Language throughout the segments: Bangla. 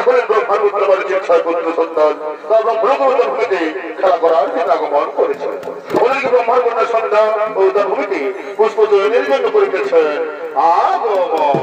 হলেন ব্রহ্মার বাণিজ্যের ছয় পুত্র সন্তান এবং ব্রহ্মোত্তর ভূমিতে খেলা করার জন্য আগমন করেছেন। ওদিকে ব্রহ্মার কন্যা সন্ধ্যা ও তার ভূমিতে পুষ্প চয়নের জন্য করিতেছেন আগমন।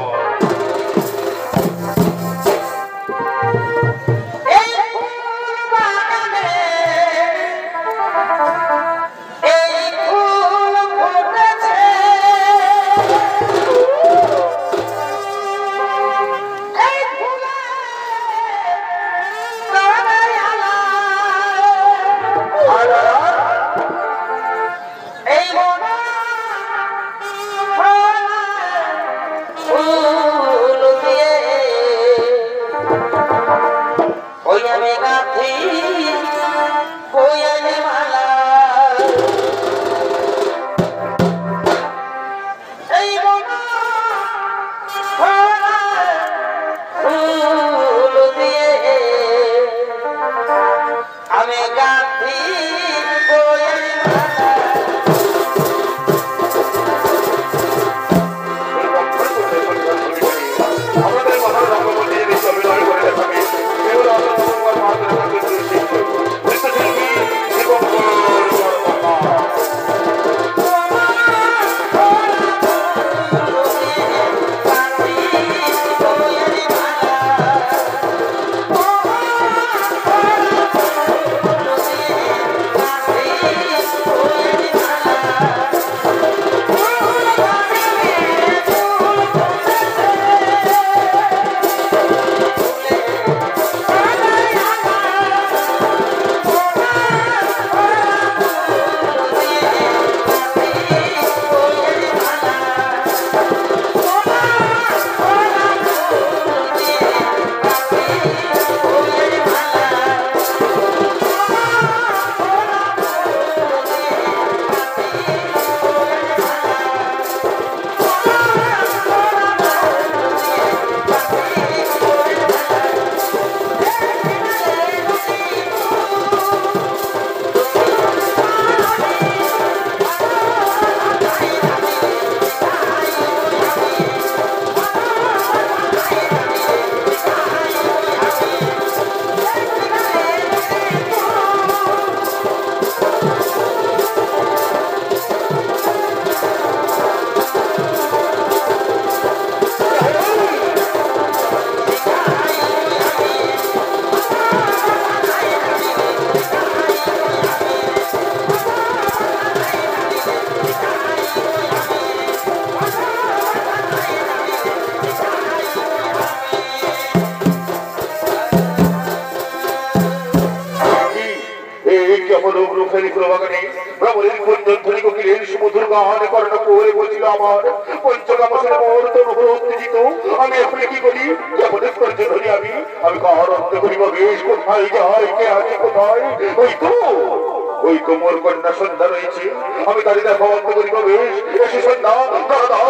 আমি তাদের ভবন্ত করিব বেশ এসে সন্ধ্যা দাও দাও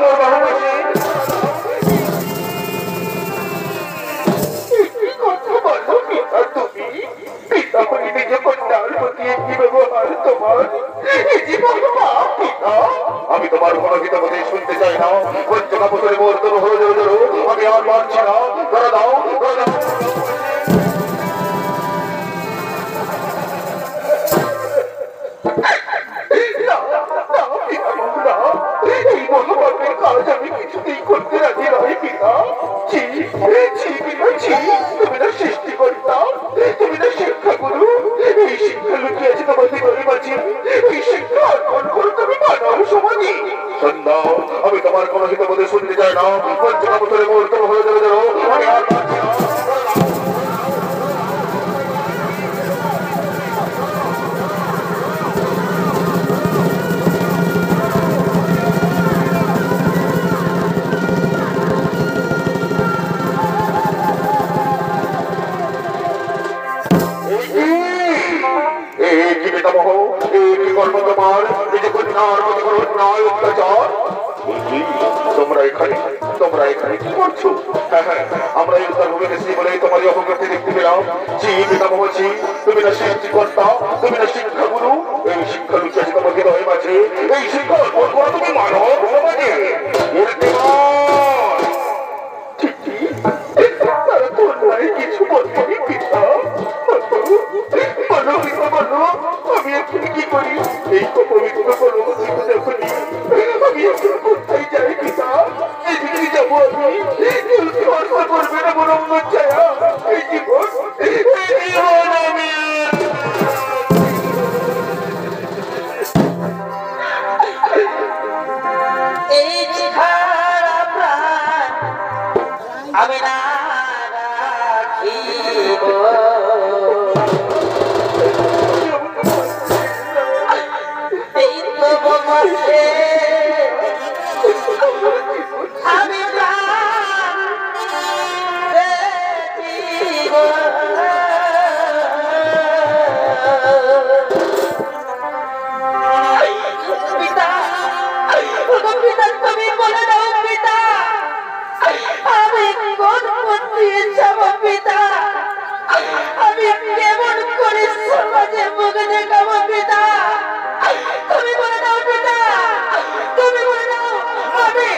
মোর বাহুবাসী আমি তোমার কোনো গীতাপতি শুনতে চাই না। পঞ্চকা বছরে মোর তরু হয়ে যাবে আমি আর মানছি না। ধরা দাও এই মহাপাপের কাজ আমি কিছুতেই করতে রাজি নই পিতা। তুমি না সৃষ্টিকর্তা, তুমি না শিক্ষাগুরু। এই শিক্ষা লুকিয়েছে তোমার হৃদয়ের মাঝে। এই শিক্ষা অর্পণ করো তুমি মানব সমাজে। সন্ধ্যা আমি তোমার কোনো হিতবোধে শুনতে চাই না। পঞ্চকা বছরে মোর তরু হয়ে যাবে আমি আর মানছি না। তোমরা এখানে কি করছো? আমরা এই উত্তর ভূমি গেছি বলে তোমার অপকৃতি দেখতে পেলাম। তুমি না সৃষ্টিকর্তা, তুমি না শিক্ষাগুরু। এই শিক্ষা লুকিয়েছে তোমার হৃদয়ের মাঝে। এই শিক্ষা তুমি মানব সমাজে। তারা তোর রাখিব এই তো বসে আমি পিতা পিতা তুমি বলে দাও পিতা আমি কোন মন্দির যাব পিতা আমি কেমন করে সমাজে মুখ দেখাবো পিতা তুমি বলে দাও পিতা তুমি বলে দাও আমি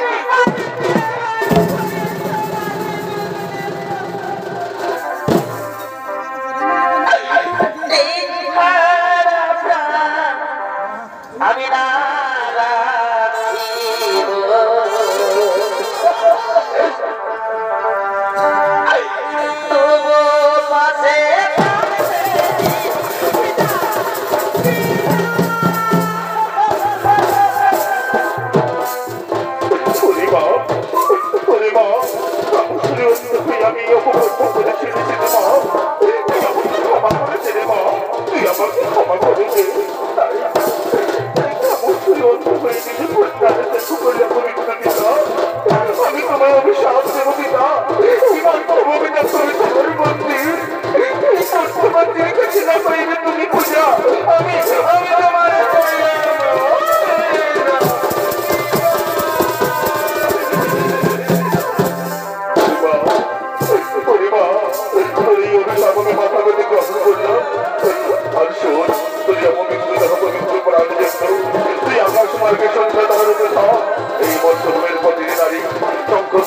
আমি না আমি অপকর্ম করেছি রে মা তুই আমাকে ক্ষমা করে দে মা তুই আমাকে ক্ষমা করে দে আমি তোমায় অভিশাপ দেব পিতা তুমি মন্দির মন্দির কাছে না পাইবে তুমি পূজা আমি তোমার অভিশাপকে মাথা পেতে গ্রহণ করলাম আর শোন তুই আমাকে পবিত্র করানোর জন্য তুই আকাশ মার্গে সন্ধ্যা তারা রূপে এই মধ্যমের প্রতিদিন নারী সংকট